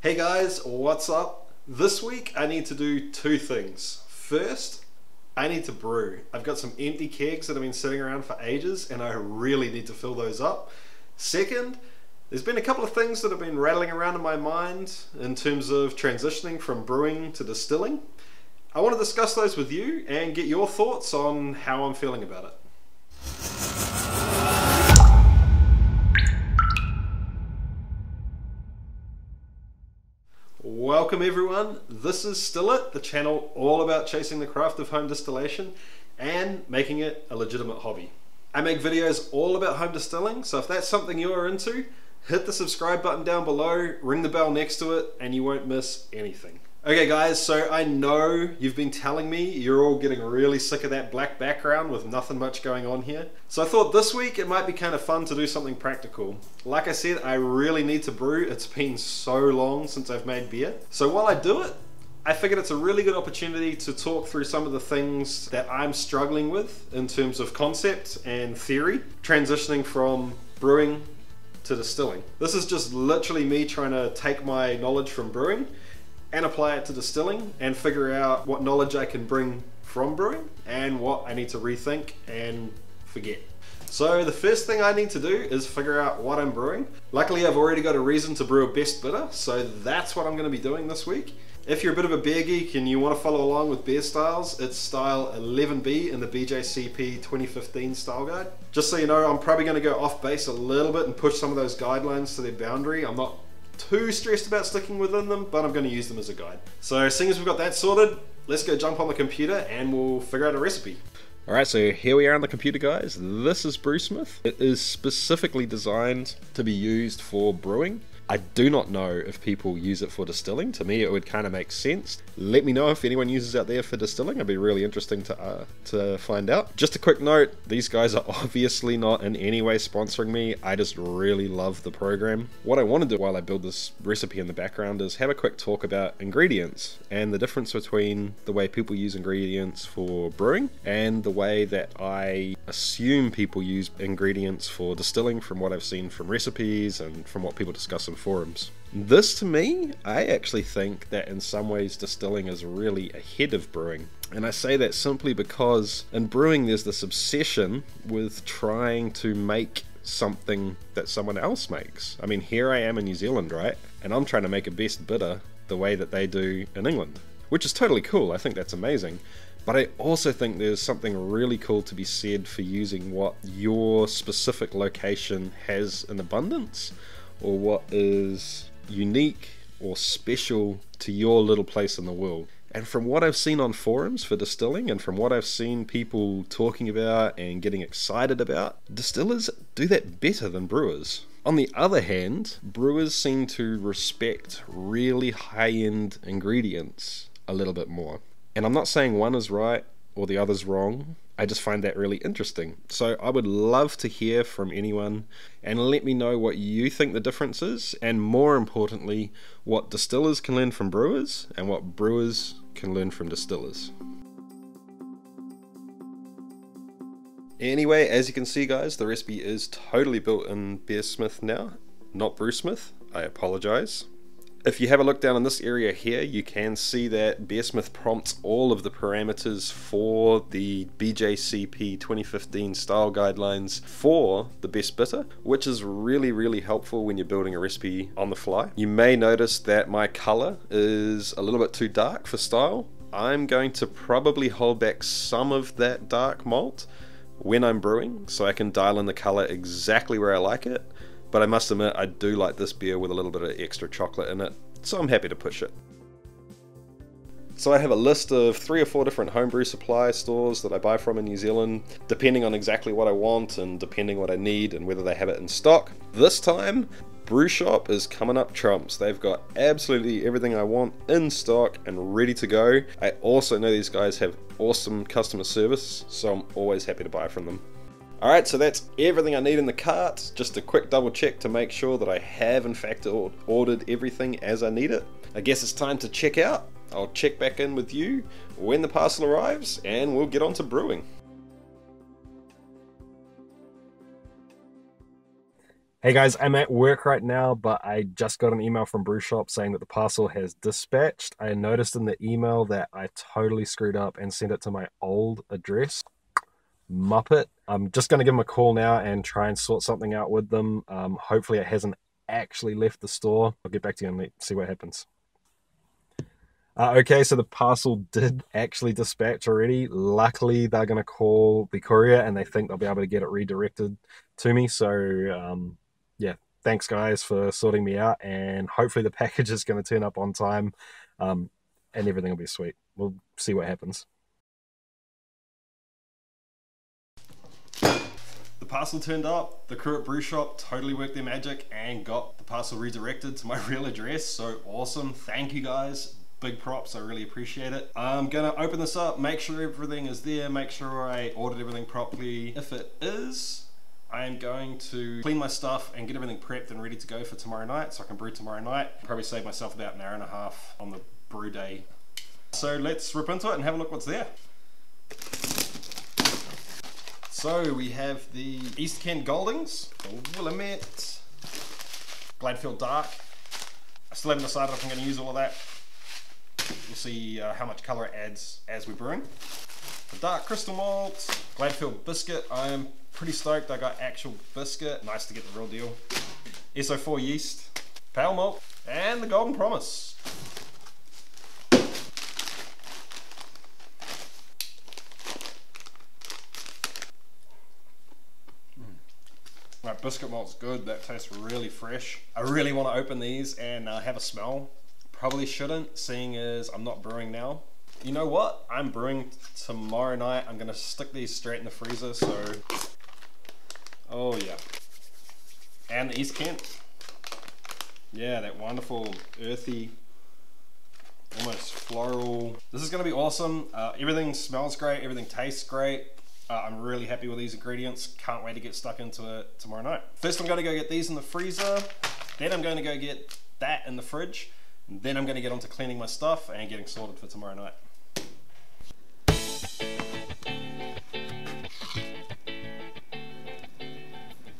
Hey guys, what's up? This week I need to do two things. First, I need to brew. I've got some empty kegs that have been sitting around for ages and I really need to fill those up. Second, there's been a couple of things that have been rattling around in my mind in terms of transitioning from brewing to distilling. I want to discuss those with you and get your thoughts on how I'm feeling about it. Welcome everyone, this is Still It, the channel all about chasing the craft of home distillation and making it a legitimate hobby. I make videos all about home distilling, so if that's something you're into, hit the subscribe button down below, ring the bell next to it, and you won't miss anything. Okay guys, so I know you've been telling me you're all getting really sick of that black background with nothing much going on here. So I thought this week it might be kind of fun to do something practical. Like I said, I really need to brew. It's been so long since I've made beer. So while I do it, I figured it's a really good opportunity to talk through some of the things that I'm struggling with in terms of concept and theory, transitioning from brewing to distilling. This is just literally me trying to take my knowledge from brewing and apply it to distilling and figure out what knowledge I can bring from brewing and what I need to rethink and forget. So the first thing I need to do is figure out what I'm brewing. Luckily I've already got a reason to brew a best bitter, so that's what I'm going to be doing this week. If you're a bit of a beer geek and you want to follow along with beer styles, it's style 11B in the BJCP 2015 style guide. Just so you know, I'm probably going to go off base a little bit and push some of those guidelines to their boundary. I'm not too stressed about sticking within them, but I'm going to use them as a guide. So seeing as we've got that sorted, let's go jump on the computer and we'll figure out a recipe. Alright, so here we are on the computer guys. This is BrewSmith. It is specifically designed to be used for brewing. I do not know if people use it for distilling. To me it would kind of make sense. Let me know if anyone uses it out there for distilling. It'd be really interesting to find out. Just a quick note, these guys are obviously not in any way sponsoring me. I just really love the program. What I want to do while I build this recipe in the background is have a quick talk about ingredients and the difference between the way people use ingredients for brewing and the way that I assume people use ingredients for distilling from what I've seen from recipes and from what people discuss in forums. This to me, I actually think that in some ways distilling is really ahead of brewing. And I say that simply because in brewing there's this obsession with trying to make something that someone else makes. I mean, here I am in New Zealand, right? And I'm trying to make a best bitter the way that they do in England, which is totally cool. I think that's amazing. But I also think there's something really cool to be said for using what your specific location has in abundance, or what is unique or special to your little place in the world. And from what I've seen on forums for distilling, and from what I've seen people talking about and getting excited about, distillers do that better than brewers. On the other hand, brewers seem to respect really high-end ingredients a little bit more. And I'm not saying one is right or the other's wrong. I just find that really interesting. So I would love to hear from anyone and let me know what you think the difference is, and more importantly, what distillers can learn from brewers and what brewers can learn from distillers. Anyway, as you can see guys, the recipe is totally built in beersmith now, not BrewSmith. I apologize. If you have a look down in this area here, you can see that beersmith prompts all of the parameters for the BJCP 2015 style guidelines for the best bitter, which is really helpful when you're building a recipe on the fly. You may notice that my color is a little bit too dark for style. I'm going to probably hold back some of that dark malt when I'm brewing, so I can dial in the color exactly where I like it. But I must admit, I do like this beer with a little bit of extra chocolate in it, so I'm happy to push it. So I have a list of 3 or 4 different homebrew supply stores that I buy from in New Zealand, depending on exactly what I want and depending what I need and whether they have it in stock. This time, Brew Shop is coming up trumps. They've got absolutely everything I want in stock and ready to go. I also know these guys have awesome customer service, so I'm always happy to buy from them. Alright, so that's everything I need in the cart. Just a quick double check to make sure that I have in fact ordered everything as I need it. I guess it's time to check out. I'll check back in with you when the parcel arrives and we'll get on to brewing. Hey guys, I'm at work right now, but I just got an email from Brew Shop saying that the parcel has dispatched. I noticed in the email that I totally screwed up and sent it to my old address. Muppet. I'm just going to give them a call now and try and sort something out with them. Hopefully it hasn't actually left the store. I'll get back to you and see what happens. Okay, so the parcel did actually dispatch already. Luckily, they're going to call the courier and they think they'll be able to get it redirected to me. So, yeah, thanks guys for sorting me out. And hopefully, the package is going to turn up on time and everything will be sweet. We'll see what happens. The parcel turned up, the crew at Brew Shop totally worked their magic and got the parcel redirected to my real address, so awesome. Thank you guys. Big props, I really appreciate it. I'm gonna open this up, make sure everything is there, make sure I ordered everything properly. If it is, I am going to clean my stuff and get everything prepped and ready to go for tomorrow night so I can brew tomorrow night. Probably save myself about an hour and a half on the brew day. So let's rip into it and have a look what's there. So we have the East Kent Goldings, the Willamette, Gladfield Dark. I still haven't decided if I'm going to use all of that. We'll see how much colour it adds as we're brewing. The Dark Crystal Malt, Gladfield Biscuit. I'm pretty stoked I got actual biscuit. Nice to get the real deal. SO4 yeast, Pale Malt, and the Golden Promise. My biscuit malt's good, that tastes really fresh. I really want to open these and have a smell. Probably shouldn't, seeing as I'm not brewing now. You know what? I'm brewing tomorrow night. I'm gonna stick these straight in the freezer, so... Oh yeah. And the East Kent. Yeah, that wonderful, earthy, almost floral. This is gonna be awesome. Everything smells great, everything tastes great. I'm really happy with these ingredients. Can't wait to get stuck into it tomorrow night. First I'm gonna go get these in the freezer. Then I'm gonna go get that in the fridge. And then I'm gonna get onto cleaning my stuff and getting sorted for tomorrow night.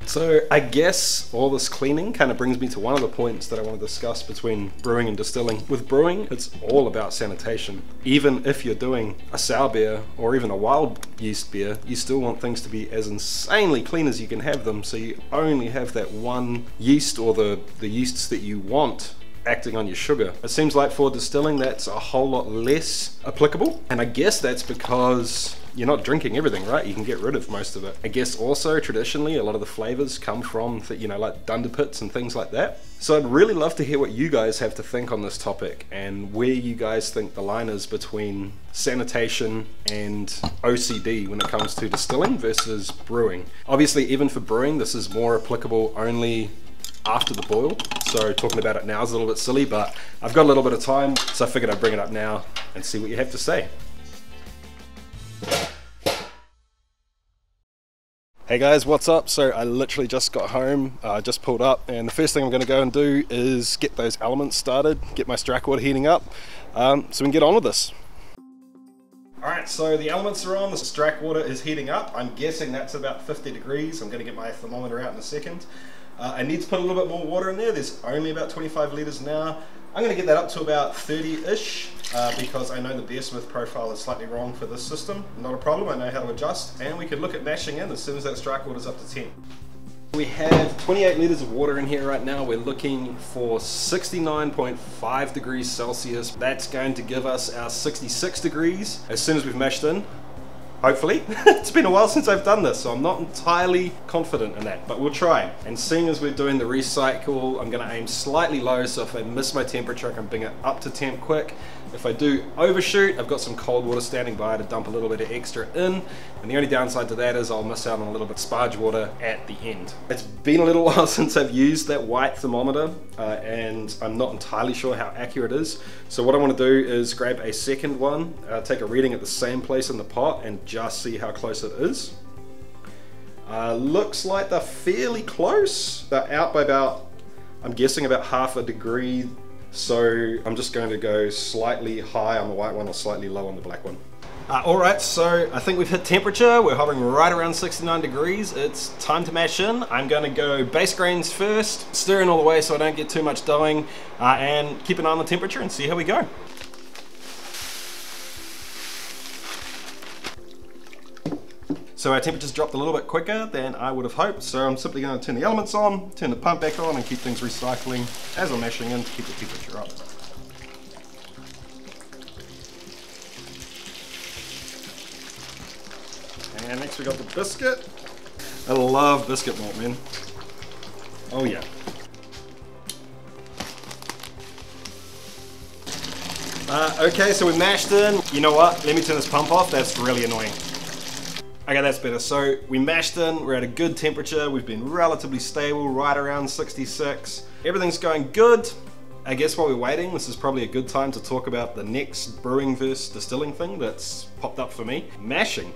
So I guess all this cleaning kind of brings me to one of the points that I want to discuss between brewing and distilling. With brewing, it's all about sanitation. Even if you're doing a sour beer or even a wild yeast beer, you still want things to be as insanely clean as you can have them, so you only have that one yeast or the yeasts that you want acting on your sugar. It seems like for distilling that's a whole lot less applicable, and I guess that's because you're not drinking everything, right? You can get rid of most of it. I guess also traditionally a lot of the flavors come from, you know, like dunder pits and things like that. So I'd really love to hear what you guys have to think on this topic and where you guys think the line is between sanitation and OCD when it comes to distilling versus brewing. Obviously, even for brewing, this is more applicable only after the boil, so talking about it now is a little bit silly, but I've got a little bit of time, so I figured I'd bring it up now and see what you have to say. Hey guys, what's up? So I literally just got home, just pulled up, and the first thing I'm going to go and do is get those elements started, get my strack water heating up, so we can get on with this. Alright, so the elements are on, the strack water is heating up. I'm guessing that's about 50 degrees. I'm going to get my thermometer out in a second. I need to put a little bit more water in there. There's only about 25 litres now. I'm going to get that up to about 30-ish because I know the beersmith profile is slightly wrong for this system. Not a problem, I know how to adjust, and we can look at mashing in as soon as that strike water is up to 10. We have 28 litres of water in here right now. We're looking for 69.5 degrees Celsius. That's going to give us our 66 degrees as soon as we've mashed in. Hopefully. It's been a while since I've done this, so I'm not entirely confident in that, but we'll try. And seeing as we're doing the recycle, I'm going to aim slightly low, so if I miss my temperature, I can bring it up to temp quick. If I do overshoot, I've got some cold water standing by to dump a little bit of extra in, and the only downside to that is I'll miss out on a little bit of sparge water at the end. It's been a little while since I've used that white thermometer, and I'm not entirely sure how accurate it is. So what I want to do is grab a second one, take a reading at the same place in the pot, and just see how close it is. Looks like they're fairly close. They're out by about, I'm guessing about half a degree. So I'm just going to go slightly high on the white one or slightly low on the black one. Alright, so I think we've hit temperature. We're hovering right around 69 degrees. It's time to mash in. I'm going to go base grains first, stir in all the way so I don't get too much doughing, and keep an eye on the temperature and see how we go. So our temperature's dropped a little bit quicker than I would have hoped, so I'm simply going to turn the elements on, turn the pump back on, and keep things recycling as I'm mashing in to keep the temperature up. And next we got the biscuit. I love biscuit malt, man. Oh yeah. Okay, so we mashed in. You know what? Let me turn this pump off. That's really annoying. Okay, that's better. So we mashed in, we're at a good temperature, we've been relatively stable, right around 66. Everything's going good. I guess while we're waiting, this is probably a good time to talk about the next brewing versus distilling thing that's popped up for me. Mashing.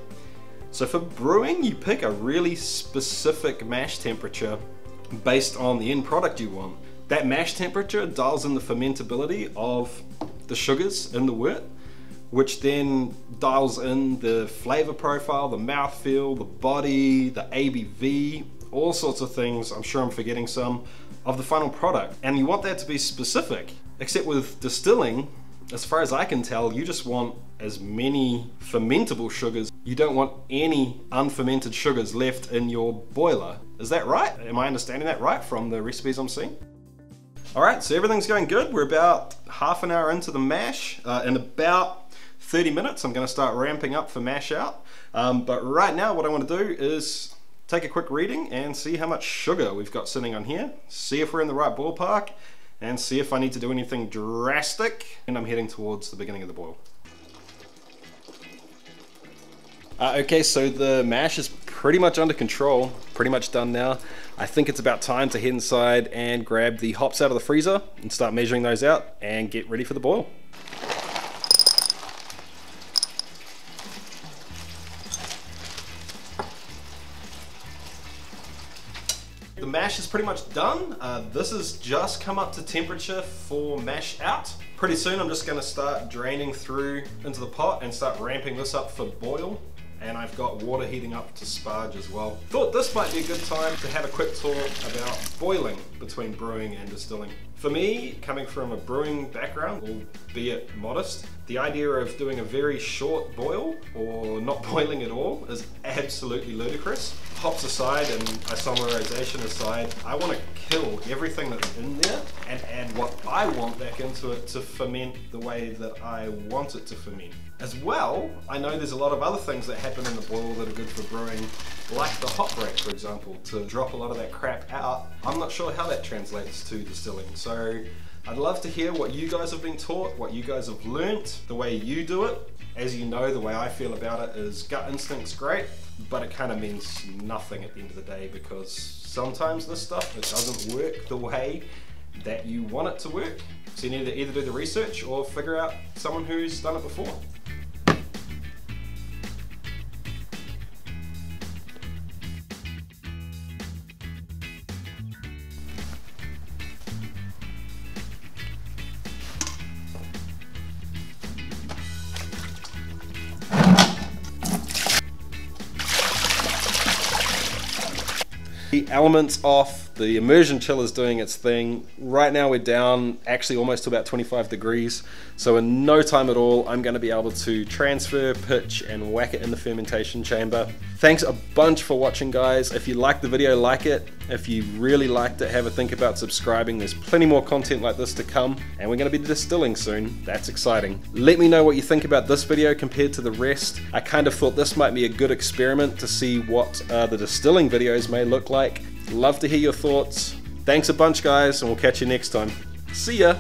So for brewing, you pick a really specific mash temperature based on the end product you want. That mash temperature dials in the fermentability of the sugars in the wort, which then dials in the flavor profile, the mouthfeel, the body, the ABV, all sorts of things, I'm sure I'm forgetting some, of the final product. And you want that to be specific. Except with distilling, as far as I can tell, you just want as many fermentable sugars. You don't want any unfermented sugars left in your boiler. Is that right? Am I understanding that right from the recipes I'm seeing? Alright, so everything's going good. We're about half an hour into the mash. In about 30 minutes, I'm going to start ramping up for mash out. But right now, what I want to do is take a quick reading and see how much sugar we've got sitting on here. See if we're in the right ballpark and see if I need to do anything drastic. And I'm heading towards the beginning of the boil. Okay, so the mash is pretty much under control, pretty much done now. I think it's about time to head inside and grab the hops out of the freezer and start measuring those out and get ready for the boil. The mash is pretty much done. This has just come up to temperature for mash out. Pretty soon I'm just going to start draining through into the pot and start ramping this up for boil. And I've got water heating up to sparge as well. Thought this might be a good time to have a quick talk about boiling between brewing and distilling. For me, coming from a brewing background, albeit modest, the idea of doing a very short boil or not boiling at all is absolutely ludicrous. Hops aside and isomerization aside, I want to kill everything that's in there and add what I want back into it to ferment the way that I want it to ferment. As well, I know there's a lot of other things that happen in the boil that are good for brewing, like the hop break, for example, to drop a lot of that crap out. I'm not sure how that translates to distilling, so I'd love to hear what you guys have been taught, what you guys have learnt, the way you do it. As you know, the way I feel about it is gut instinct's great, but it kind of means nothing at the end of the day, because sometimes this stuff, it doesn't work the way that you want it to work. So you need to either do the research or figure out someone who's done it before. The element's off, the immersion chill is doing its thing. Right now we're down actually almost to about 25 degrees, so in no time at all I'm going to be able to transfer, pitch and whack it in the fermentation chamber. Thanks a bunch for watching, guys. If you liked the video, like it. If you really liked it, have a think about subscribing. There's plenty more content like this to come, and we're going to be distilling soon. That's exciting. Let me know what you think about this video compared to the rest. I kind of thought this might be a good experiment to see what the distilling videos may look like. Love to hear your thoughts. Thanks a bunch, guys, and we'll catch you next time. See ya!